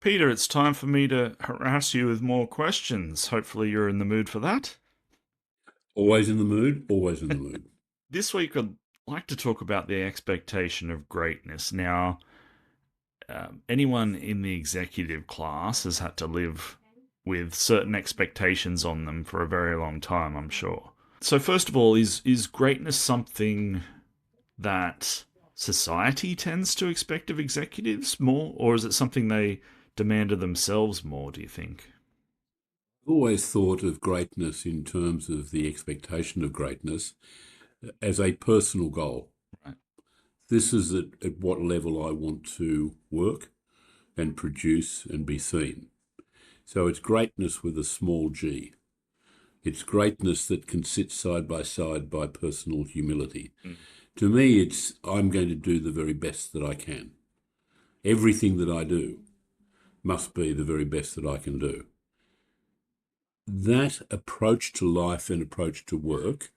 Peter, it's time for me to harass you with more questions. Hopefully, you're in the mood for that. Always in the mood, always in the mood. This week, I'd like to talk about the expectation of greatness. Now, anyone in the executive class has had to live with certain expectations on them for a very long time, I'm sure. So, first of all, is greatness something that society tends to expect of executives more, or is it something they demand of themselves more, do you think? I've always thought of greatness in terms of the expectation of greatness as a personal goal. Right. This is at what level I want to work and produce and be seen. So it's greatness with a small g. It's greatness that can sit side by personal humility. Mm. To me, it's I'm going to do the very best that I can. Everything that I do must be the very best that I can do. That approach to life and approach to work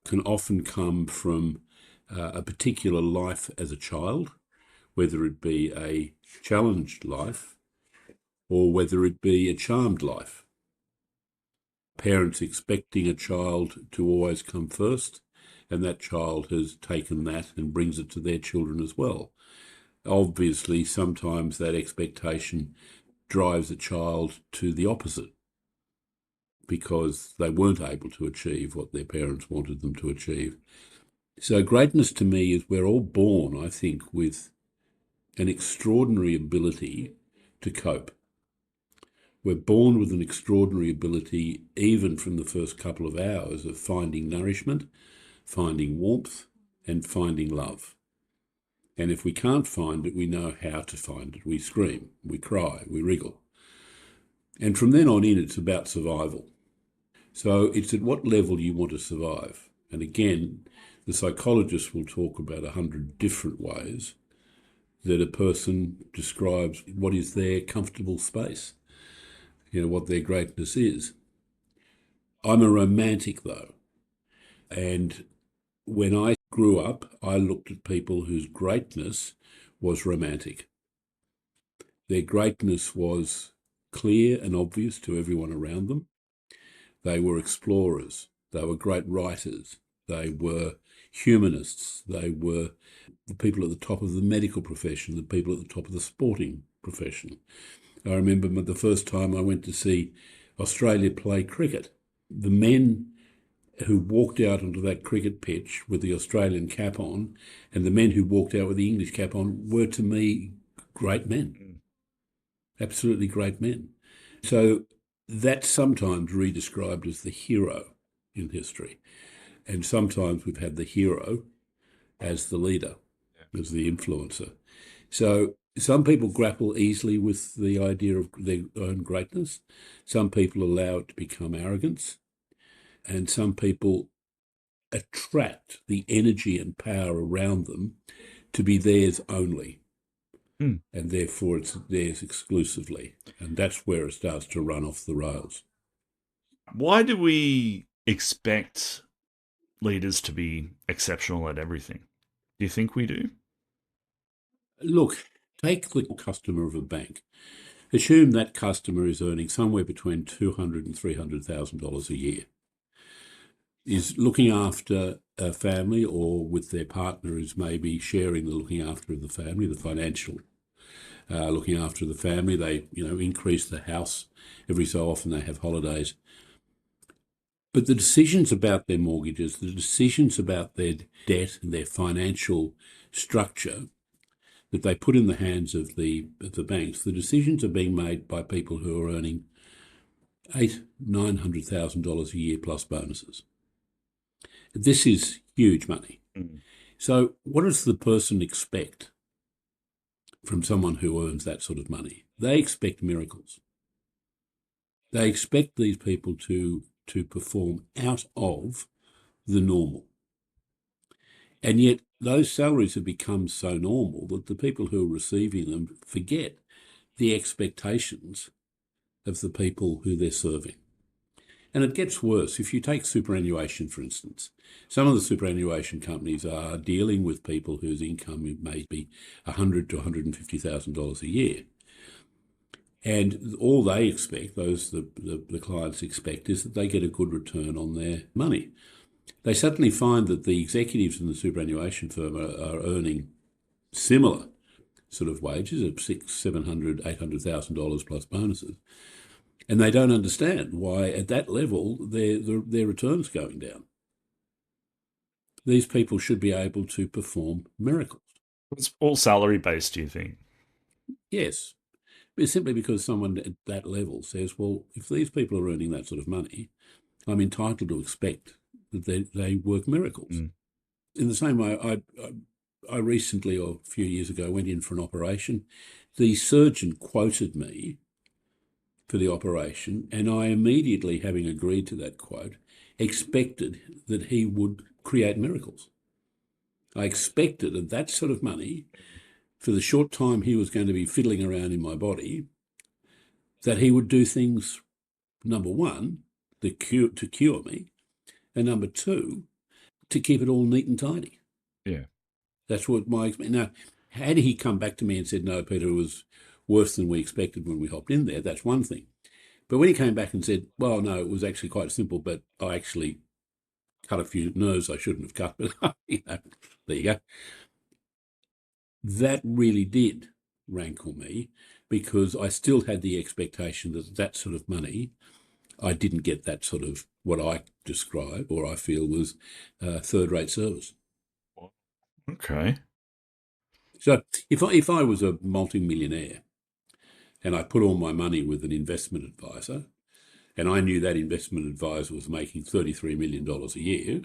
can often come from a particular life as a child, whether it be a challenged life or whether it be a charmed life. Parents expecting a child to always come first, and that child has taken that and brings it to their children as well. Obviously, sometimes that expectation drives a child to the opposite because they weren't able to achieve what their parents wanted them to achieve. So greatness to me is we're all born, I think, with an extraordinary ability to cope. We're born with an extraordinary ability, even from the first couple of hours, of finding nourishment, finding warmth, and finding love. And if we can't find it, we know how to find it. We scream, we cry, we wriggle. And from then on in, it's about survival. So it's at what level you want to survive. And again, the psychologist will talk about 100 different ways that a person describes what is their comfortable space, what their greatness is. I'm a romantic, though. And when I grew up, I looked at people whose greatness was romantic. Their greatness was clear and obvious to everyone around them. They were explorers. They were great writers. They were humanists. They were the people at the top of the medical profession, the people at the top of the sporting profession. I remember the first time I went to see Australia play cricket. The men who walked out onto that cricket pitch with the Australian cap on and the men who walked out with the English cap on were, to me, great men, Mm. absolutely great men. So that's sometimes redescribed as the hero in history. And sometimes we've had the hero as the leader, as the influencer. So some people grapple easily with the idea of their own greatness. Some people allow it to become arrogance. And some people attract the energy and power around them to be theirs only. Mm. And therefore it's theirs exclusively. And that's where it starts to run off the rails. Why do we expect leaders to be exceptional at everything? Do you think we do? Look, take the customer of a bank. Assume that customer is earning somewhere between $200,000 and $300,000 a year, is looking after a family or with their partner is maybe sharing the looking after of the family, the financial looking after the family. They, increase the house every so often. They have holidays. But the decisions about their mortgages, the decisions about their debt and their financial structure that they put in the hands of the banks, the decisions are being made by people who are earning $900,000 a year plus bonuses. This is huge money. Mm. So what does the person expect from someone who earns that sort of money? They expect miracles. They expect these people to perform out of the normal. And yet those salaries have become so normal that the people who are receiving them forget the expectations of the people who they're serving. And it gets worse. If you take superannuation, for instance, some of the superannuation companies are dealing with people whose income may be $100,000 to $150,000 a year. And all they expect, the clients expect, is that they get a good return on their money. They suddenly find that the executives in the superannuation firm are earning similar sort of wages of $600,000, $700,000, $800,000 plus bonuses, and they don't understand why at that level their returns going down. These people should be able to perform miracles. It's all salary based, do you think? Yes, but simply because someone at that level says, well, if these people are earning that sort of money, I'm entitled to expect that they work miracles. Mm. In the same way, I recently, or a few years ago, went in for an operation. The surgeon quoted me for the operation, and I immediately, having agreed to that quote, expected that he would create miracles. I expected at that sort of money, for the short time he was going to be fiddling around in my body, that he would do things, number one, to cure me, and number two, to keep it all neat and tidy. Yeah. That's what my experience. Now, had he come back to me and said, no, Peter, it was worse than we expected when we hopped in there, that's one thing. But when he came back and said, well, no, it was actually quite simple, but I actually cut a few nerves I shouldn't have cut, but there you go. That really did rankle me, because I still had the expectation that that sort of money, I didn't get that sort of what I describe or I feel was third-rate service. Okay. So if I was a multi-millionaire and I put all my money with an investment advisor, and I knew that investment advisor was making $33 million a year,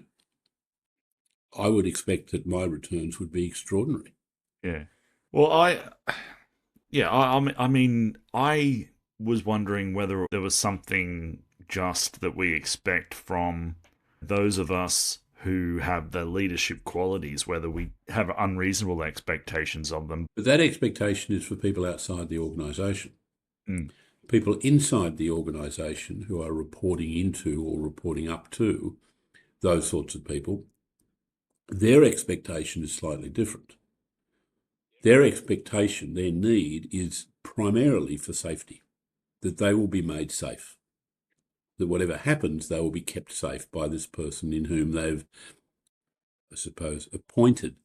I would expect that my returns would be extraordinary. Yeah. Well, I mean, I was wondering whether there was something just that we expect from those of us who have the leadership qualities, whether we have unreasonable expectations of them. But that expectation is for people outside the organisation. Mm. People inside the organisation who are reporting into or reporting up to those sorts of people, their expectation is slightly different. Their expectation, their need is primarily for safety, that they will be made safe, that whatever happens, they will be kept safe by this person in whom they've, I suppose, appointed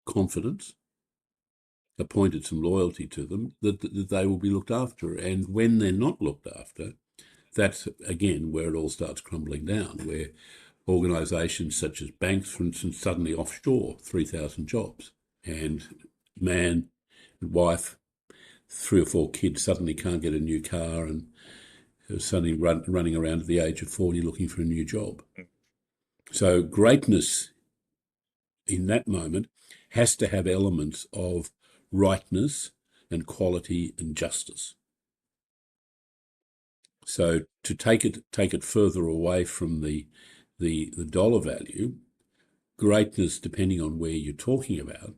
confidence, appointed some loyalty to them, that they will be looked after. And when they're not looked after, that's, again, where it all starts crumbling down, where organisations such as banks, for instance, suddenly offshore 3,000 jobs, and man and wife, 3 or 4 kids suddenly can't get a new car and are suddenly running around at the age of 40 looking for a new job. So greatness in that moment has to have elements of rightness and quality and justice. So to take it further away from the dollar value, greatness, depending on where you're talking about,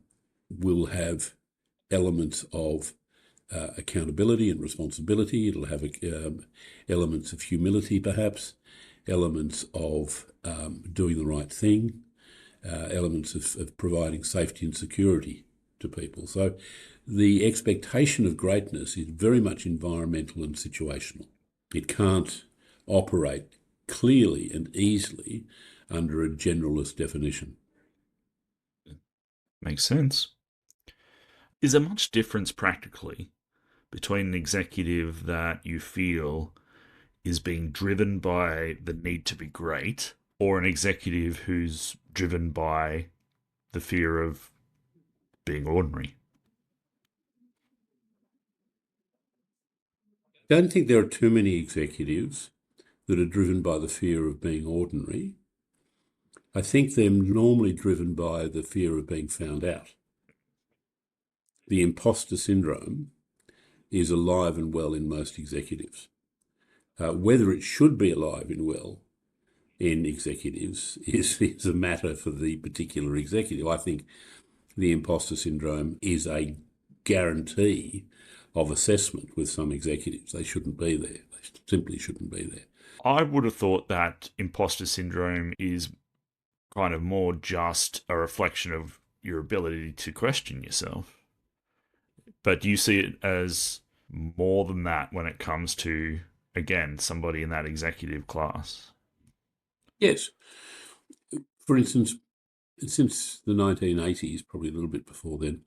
will have elements of accountability and responsibility. It'll have elements of humility, perhaps, elements of doing the right thing, elements of providing safety and security to people. So the expectation of greatness is very much environmental and situational. It can't operate clearly and easily under a generalist definition. Makes sense. Is there much difference practically between an executive that you feel is being driven by the need to be great, or an executive who's driven by the fear of being ordinary? I don't think there are too many executives that are driven by the fear of being ordinary. I think they're normally driven by the fear of being found out. The imposter syndrome is alive and well in most executives. Whether it should be alive and well in executives is a matter for the particular executive. I think the imposter syndrome is a guarantee of assessment with some executives. They shouldn't be there. They simply shouldn't be there. I would have thought that imposter syndrome is kind of more just a reflection of your ability to question yourself. But do you see it as more than that when it comes to, again, somebody in that executive class. Yes. For instance, since the 1980s, probably a little bit before then,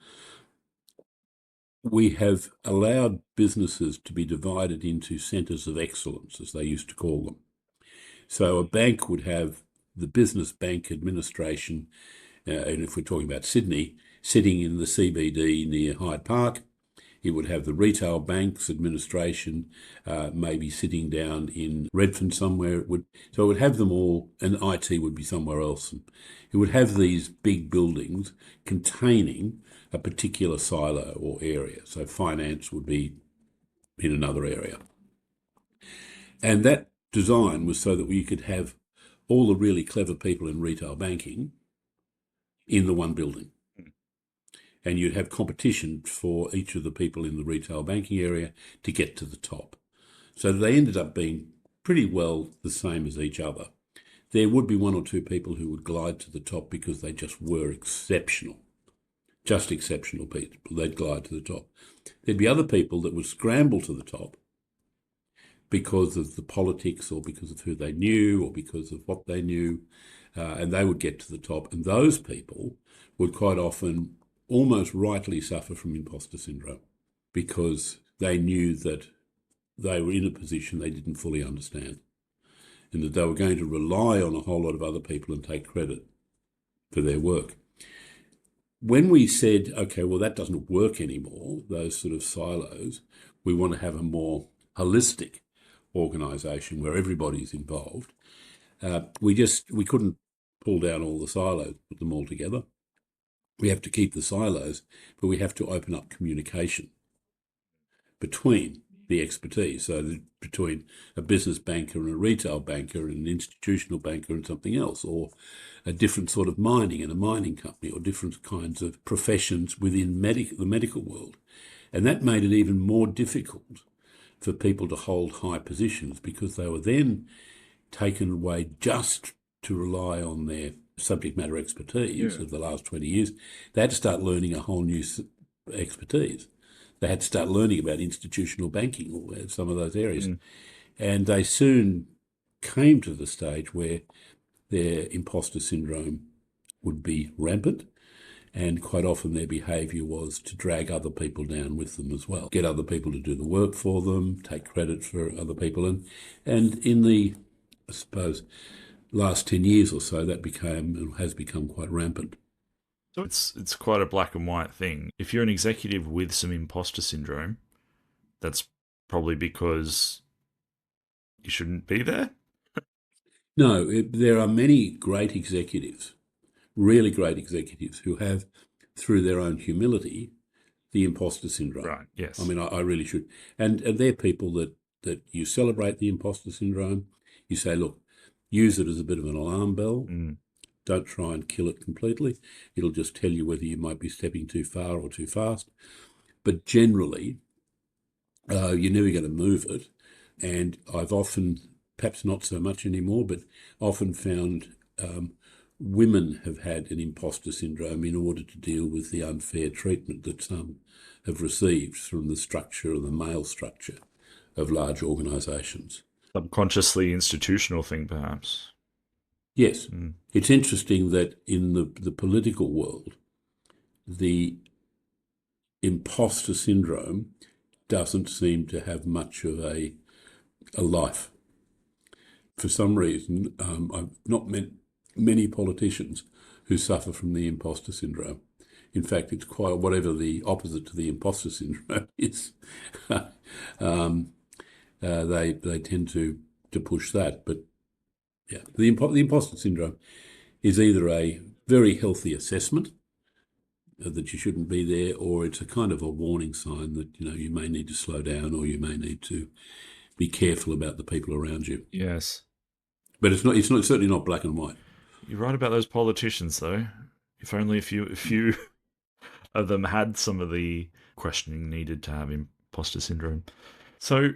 we have allowed businesses to be divided into centres of excellence, as they used to call them. So a bank would have the business bank administration, and if we're talking about Sydney, sitting in the CBD near Hyde Park. It would have the retail banks administration, maybe sitting down in Redfern somewhere. So it would have them all, and IT would be somewhere else. And it would have these big buildings containing a particular silo or area. So finance would be in another area. And that design was so that we could have all the really clever people in retail banking in the one building. And you'd have competition for each of the people in the retail banking area to get to the top. So they ended up being pretty well the same as each other. There would be one or two people who would glide to the top because they just were exceptional, just exceptional people. They'd glide to the top. There'd be other people that would scramble to the top because of the politics or because of who they knew or because of what they knew, and they would get to the top. And those people would quite often almost rightly suffer from imposter syndrome because they knew that they were in a position they didn't fully understand and that they were going to rely on a whole lot of other people and take credit for their work. When we said, okay, well, that doesn't work anymore, those sort of silos, we want to have a more holistic organisation where everybody's involved, we couldn't pull down all the silos, put them all together. We have to keep the silos, but we have to open up communication between the expertise. So between a business banker and a retail banker and an institutional banker and something else, or a different sort of mining and a mining company, or different kinds of professions within the medical world. And that made it even more difficult for people to hold high positions because they were then taken away just to rely on their subject matter expertise of the last 20 years. They had to start learning a whole new expertise. They had to start learning about institutional banking or some of those areas. And they soon came to the stage where their imposter syndrome would be rampant, and quite often their behaviour was to drag other people down with them as well, get other people to do the work for them, take credit for other people. And in the, I suppose, last 10 years or so, that has become quite rampant. So it's quite a black and white thing. If you're an executive with some imposter syndrome, that's probably because you shouldn't be there. No, there are many great executives, really great executives, who have, through their own humility, the imposter syndrome. Right, yes. I mean, I really should. And they're people that you celebrate the imposter syndrome. You say, look, use it as a bit of an alarm bell. Don't try and kill it completely. It'll just tell you whether you might be stepping too far or too fast. But generally, you're never going to move it. And I've often, perhaps not so much anymore, but often found women have had an imposter syndrome in order to deal with the unfair treatment that some have received from the structure, or the male structure, of large organisations. Subconsciously institutional thing, perhaps. Yes. It's interesting that in the political world, the imposter syndrome doesn't seem to have much of a life. For some reason, I've not met many politicians who suffer from the imposter syndrome. In fact, it's quite whatever the opposite to the imposter syndrome is. They tend to push that. But yeah, the imposter syndrome is either a very healthy assessment that you shouldn't be there, or it's a kind of a warning sign that you may need to slow down, or you may need to be careful about the people around you. Yes, but it's certainly not black and white. You're right about those politicians, though. If only a few of them had some of the questioning needed to have imposter syndrome. So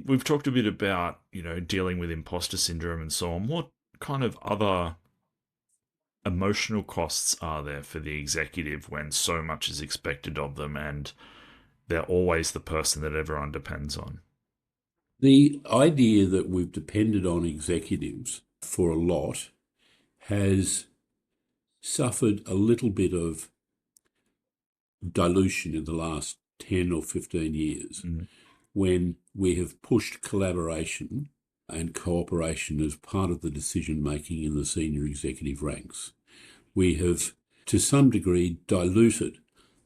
we've talked a bit about dealing with imposter syndrome and so on. What kind of other emotional costs are there for the executive when so much is expected of them and they're always the person that everyone depends on. The idea that we've depended on executives for a lot has suffered a little bit of dilution in the last 10 or 15 years when we have pushed collaboration and cooperation as part of the decision making in the senior executive ranks. We have, to some degree, diluted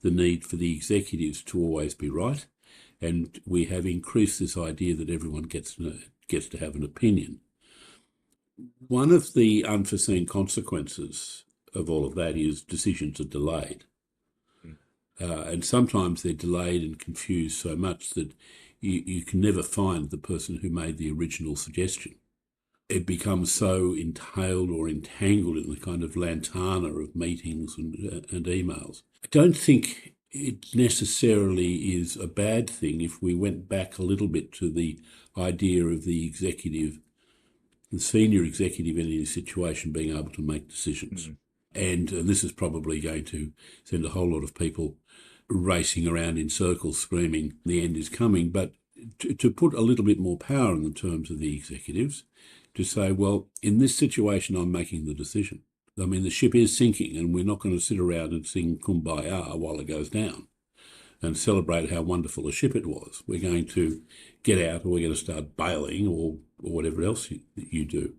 the need for the executives to always be right, and we have increased this idea that everyone gets to have an opinion. One of the unforeseen consequences of all of that is decisions are delayed. And sometimes they're delayed and confused so much that you can never find the person who made the original suggestion. It becomes so entailed or entangled in the kind of lantana of meetings and emails. I don't think it necessarily is a bad thing if we went back a little bit to the idea of the executive, the senior executive in any situation being able to make decisions. And this is probably going to send a whole lot of people racing around in circles screaming the end is coming, but to put a little bit more power in the terms of the executives, to say, well, in this situation, I'm making the decision. I mean, the ship is sinking and we're not going to sit around and sing Kumbaya while it goes down and celebrate how wonderful a ship it was. We're going to get out, or we're going to start bailing, or whatever else you do.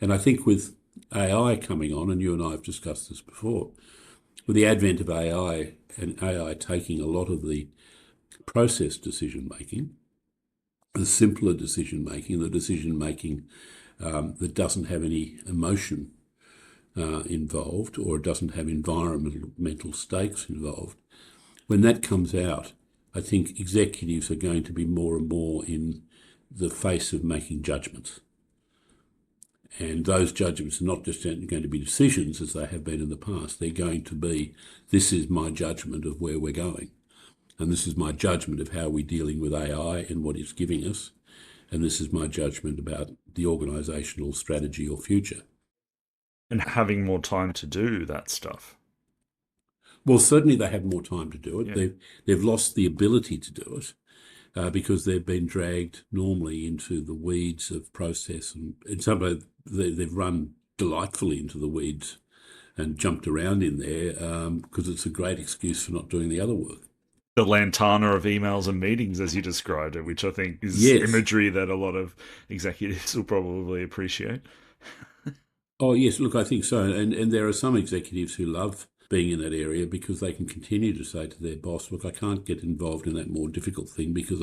And I think with AI coming on, and you and I have discussed this before, with the advent of AI and AI taking a lot of the process decision-making, the simpler decision-making, the decision-making that doesn't have any emotion involved, or it doesn't have environmental stakes involved, when that comes out, I think executives are going to be more and more in the face of making judgments. And those judgments are not just going to be decisions as they have been in the past. They're going to be, this is my judgment of where we're going. And this is my judgment of how we're dealing with AI and what it's giving us. And this is my judgment about the organisational strategy or future. And having more time to do that stuff. Well, certainly they have more time to do it. Yeah. They've lost the ability to do it. Because they've been dragged normally into the weeds of process, and in some way they've run delightfully into the weeds and jumped around in there because it's a great excuse for not doing the other work. The lantana of emails and meetings, as you described it, which I think is imagery that a lot of executives will probably appreciate. Oh, yes, look, I think so. And there are some executives who love being in that area because they can continue to say to their boss, look, I can't get involved in that more difficult thing because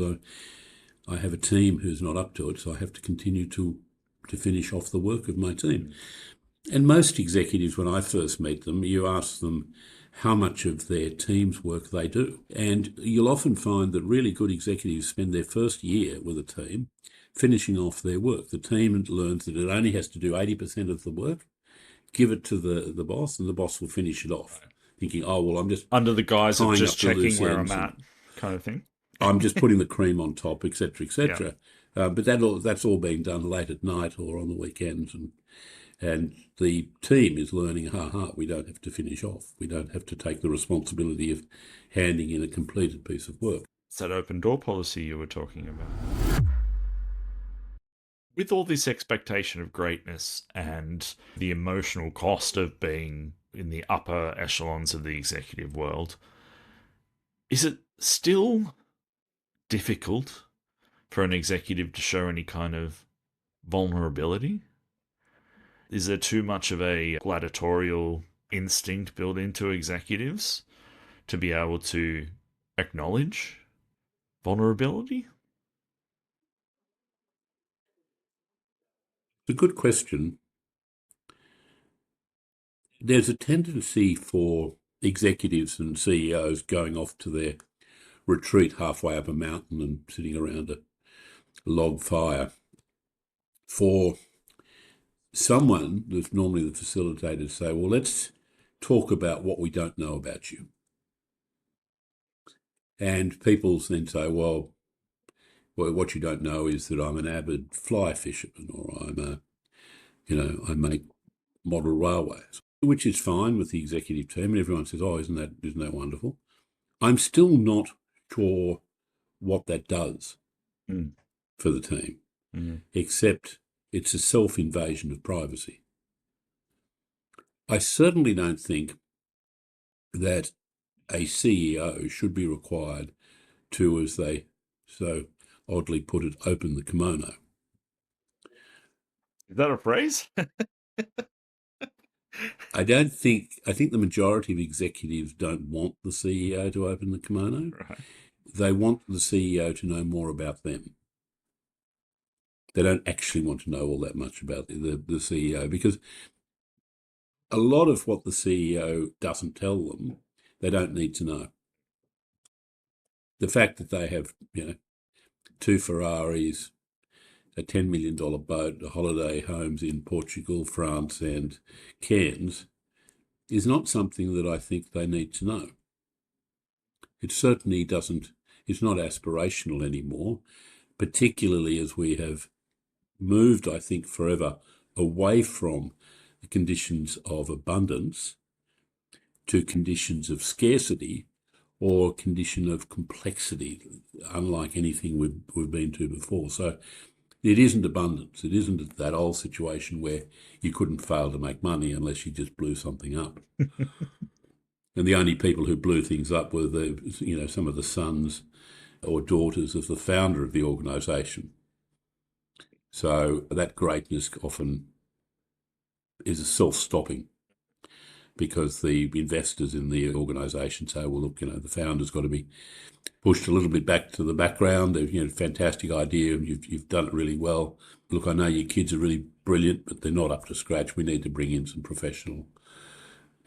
I have a team who's not up to it, so I have to continue to finish off the work of my team. And most executives, when I first meet them, you ask them how much of their team's work they do. And you'll often find that really good executives spend their first year with a team finishing off their work. The team learns that it only has to do 80% of the work, give it to the boss, and the boss will finish it off, thinking, oh, well, I'm just under the guise of just checking where I'm at, kind of thing. I'm just putting the cream on top, etc., etc. Yeah. But that's all being done late at night or on the weekends, and the team is learning, we don't have to finish off. We don't have to take the responsibility of handing in a completed piece of work. It's that open door policy you were talking about. With all this expectation of greatness and the emotional cost of being in the upper echelons of the executive world, is it still difficult for an executive to show any kind of vulnerability? Is there too much of a gladiatorial instinct built into executives to be able to acknowledge vulnerability? It's a good question. There's a tendency for executives and CEOs going off to their retreat halfway up a mountain and sitting around a log fire for someone that's normally the facilitator to say, well, let's talk about what we don't know about you. And people then say, well, what you don't know is that I'm an avid fly fisherman, or I make model railways, which is fine with the executive team. And everyone says, oh, isn't that wonderful? I'm still not sure what that does Mm. for the team, Mm. except it's a self-invasion of privacy. I certainly don't think that a CEO should be required to, as they so oddly put it, open the kimono. Is that a phrase? I think the majority of executives don't want the CEO to open the kimono. Right. They want the CEO to know more about them. They don't actually want to know all that much about the CEO, because a lot of what the CEO doesn't tell them, they don't need to know. The fact that they have, 2 Ferraris, a $10 million boat, holiday homes in Portugal, France, and Cairns is not something that I think they need to know. It certainly doesn't, it's not aspirational anymore, particularly as we have moved, I think, forever away from the conditions of abundance to conditions of scarcity or condition of complexity, unlike anything we've been to before. So it isn't abundance. It isn't that old situation where you couldn't fail to make money unless you just blew something up. And the only people who blew things up were some of the sons or daughters of the founder of the organisation. So that greatness often is self-stopping, because the investors in the organisation say, well, look, the founder's got to be pushed a little bit back to the background. They've, fantastic idea, you've done it really well. Look, I know your kids are really brilliant, but they're not up to scratch. We need to bring in some professional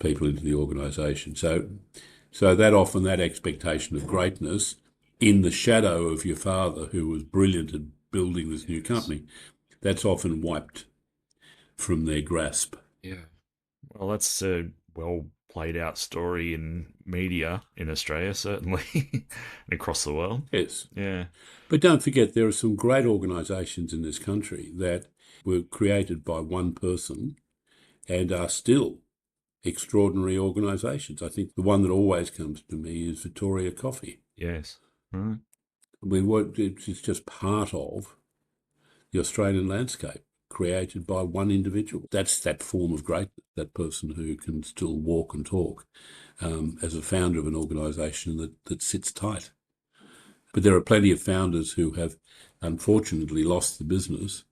people into the organisation. So that expectation of greatness in the shadow of your father, who was brilliant at building this new company, that's often wiped from their grasp. Yeah. Well, that's a well played out story in media in Australia, certainly, and across the world. Yes. Yeah. But don't forget, there are some great organisations in this country that were created by one person and are still extraordinary organisations. I think the one that always comes to me is Victoria Coffee. Yes. Right. It's just part of the Australian landscape, created by one individual. That's that form of greatness, that person who can still walk and talk as a founder of an organisation that sits tight. But there are plenty of founders who have unfortunately lost the business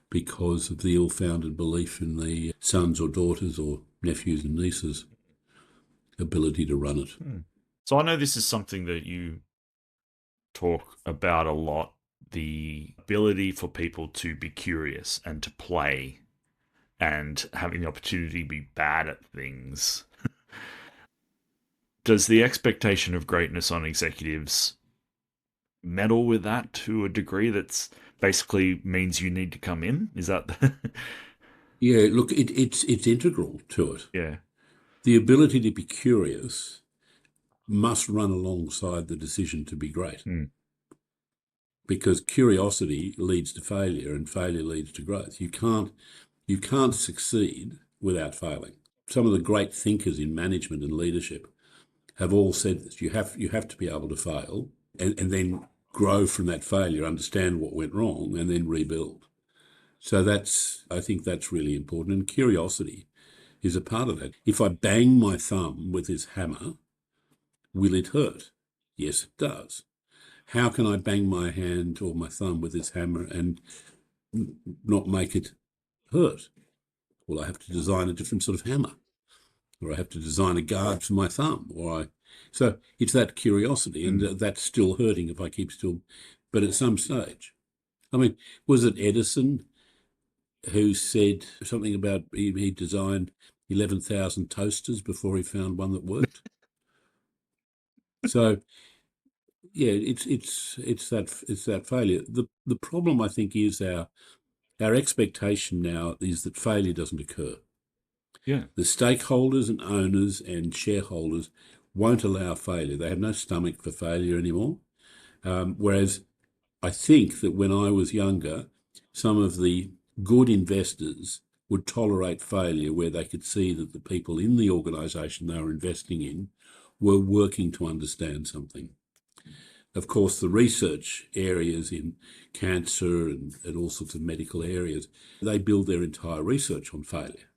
because of the ill-founded belief in the sons or daughters or nephews and nieces' ability to run it. So I know this is something that you talk about a lot, the ability for people to be curious and to play and having the opportunity to be bad at things. Does the expectation of greatness on executives meddle with that to a degree that's basically means you need to come in? Is that Yeah, look, it's integral to it. Yeah. The ability to be curious must run alongside the decision to be great. Because curiosity leads to failure and failure leads to growth. You can't succeed without failing. Some of the great thinkers in management and leadership have all said this. You have to be able to fail and then grow from that failure, understand what went wrong, and then rebuild. So I think that's really important. And curiosity is a part of that. If I bang my thumb with this hammer, will it hurt? Yes, it does. How can I bang my hand or my thumb with this hammer and not make it hurt? Well, I have to design a different sort of hammer, or I have to design a guard for my thumb, so it's that curiosity, and that's still hurting if I keep still. But at some stage, I mean, was it Edison who said something about he designed 11,000 toasters before he found one that worked? So yeah, it's that failure. The problem, I think, is our expectation now is that failure doesn't occur. Yeah. The stakeholders and owners and shareholders won't allow failure. They have no stomach for failure anymore. Whereas I think that when I was younger, some of the good investors would tolerate failure where they could see that the people in the organisation they were investing in were working to understand something. Of course, the research areas in cancer and all sorts of medical areas, they build their entire research on failure,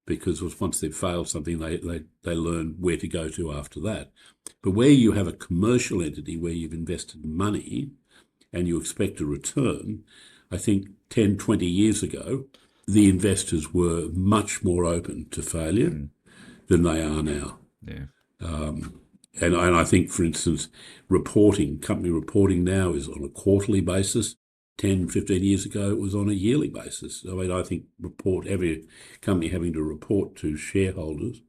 because once they've failed something, they learn where to go to after that. But where you have a commercial entity where you've invested money and you expect a return, I think 10, 20 years ago, the investors were much more open to failure than they are now. Yeah. And I think, for instance, company reporting now is on a quarterly basis. 10, 15 years ago, it was on a yearly basis. I mean, I think every company having to report to shareholders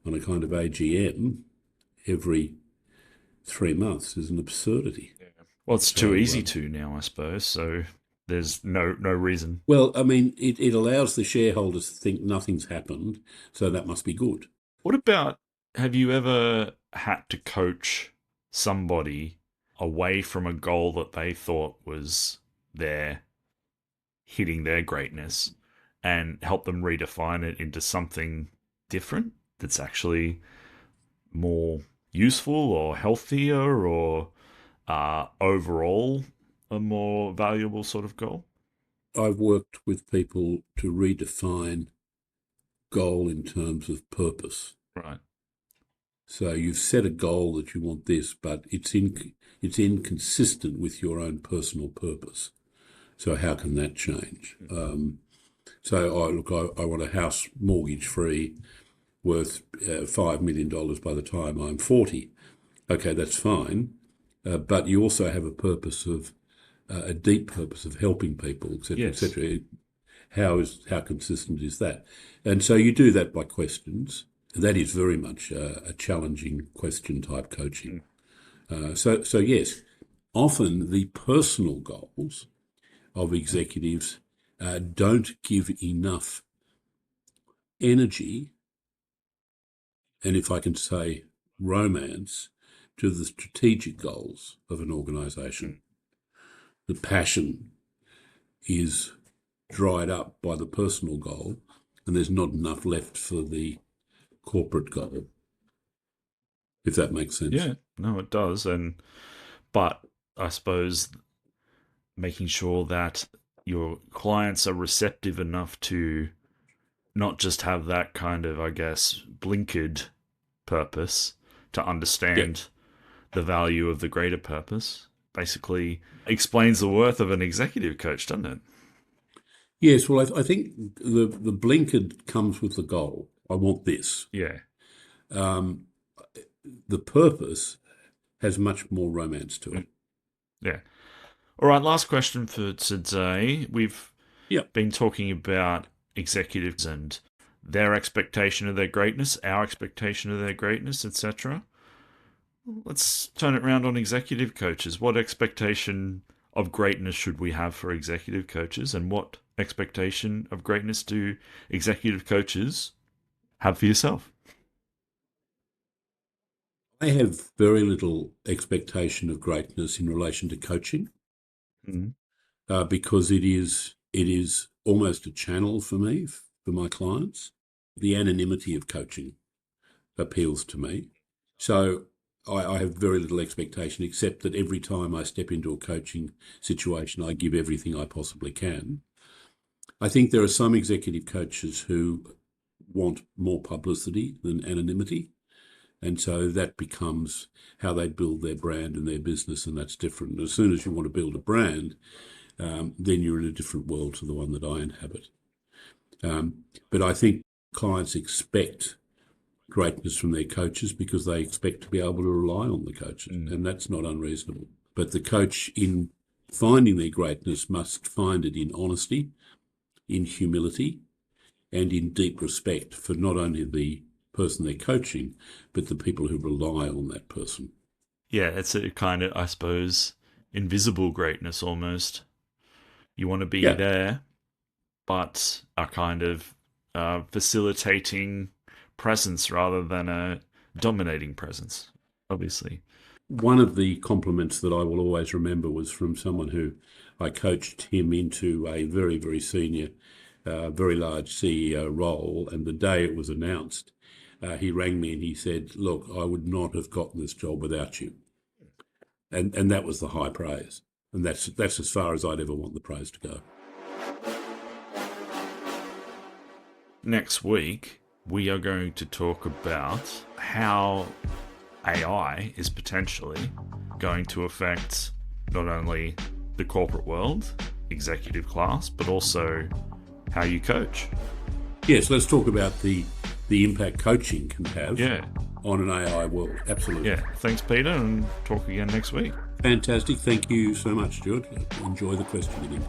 on a kind of AGM every 3 months is an absurdity. Well, it's too easy to now, I suppose. So there's no reason. Well, I mean, it allows the shareholders to think nothing's happened, so that must be good. What about, have you ever had to coach somebody away from a goal that they thought was hitting their greatness and help them redefine it into something different that's actually more useful or healthier or overall a more valuable sort of goal? I've worked with people to redefine goal in terms of purpose. Right. So you've set a goal that you want this, but it's inconsistent with your own personal purpose. So how can that change? I want a house mortgage free worth $5 million by the time I'm 40. Okay, that's fine. But you also have a deep purpose of helping people, etc., Yes. etc. How consistent is that? And so you do that by questions. That is very much a challenging question type coaching. So yes, often the personal goals of executives don't give enough energy, and if I can say romance, to the strategic goals of an organisation. The passion is dried up by the personal goal, and there's not enough left for the corporate goal, if that makes sense. Yeah, no, it does. But I suppose making sure that your clients are receptive enough to not just have that kind of, I guess, blinkered purpose, to understand the value of the greater purpose, basically explains the worth of an executive coach, doesn't it? Yes, well, I think the blinkered comes with the goal. I want this. Yeah. The purpose has much more romance to it. Yeah. All right, last question for today. We've been talking about executives and their expectation of their greatness, our expectation of their greatness, etc. Let's turn it around on executive coaches. What expectation of greatness should we have for executive coaches, and what expectation of greatness do executive coaches have for yourself? I have very little expectation of greatness in relation to coaching, because it is almost a channel for me, for my clients. The anonymity of coaching appeals to me. So I have very little expectation, except that every time I step into a coaching situation, I give everything I possibly can. I think there are some executive coaches who want more publicity than anonymity. And so that becomes how they build their brand and their business, and that's different. As soon as you want to build a brand, then you're in a different world to the one that I inhabit. But I think clients expect greatness from their coaches because they expect to be able to rely on the coaches, and that's not unreasonable. But the coach, in finding their greatness, must find it in honesty, in humility, and in deep respect for not only the person they're coaching, but the people who rely on that person. Yeah, it's a kind of, I suppose, invisible greatness almost. You want to be there, but a kind of facilitating presence rather than a dominating presence, obviously. One of the compliments that I will always remember was from someone who I coached him into a very, very senior, very large CEO role, and the day it was announced, he rang me and he said, "Look, I would not have gotten this job without you." And that was the high praise. And that's as far as I'd ever want the praise to go. Next week, we are going to talk about how AI is potentially going to affect not only the corporate world, executive class, but also how you coach. Yes, let's talk about the impact coaching can have Yeah. on an AI world. Absolutely. Yeah. Thanks, Peter, and talk again next week. Fantastic. Thank you so much, Stuart. Enjoy the question again.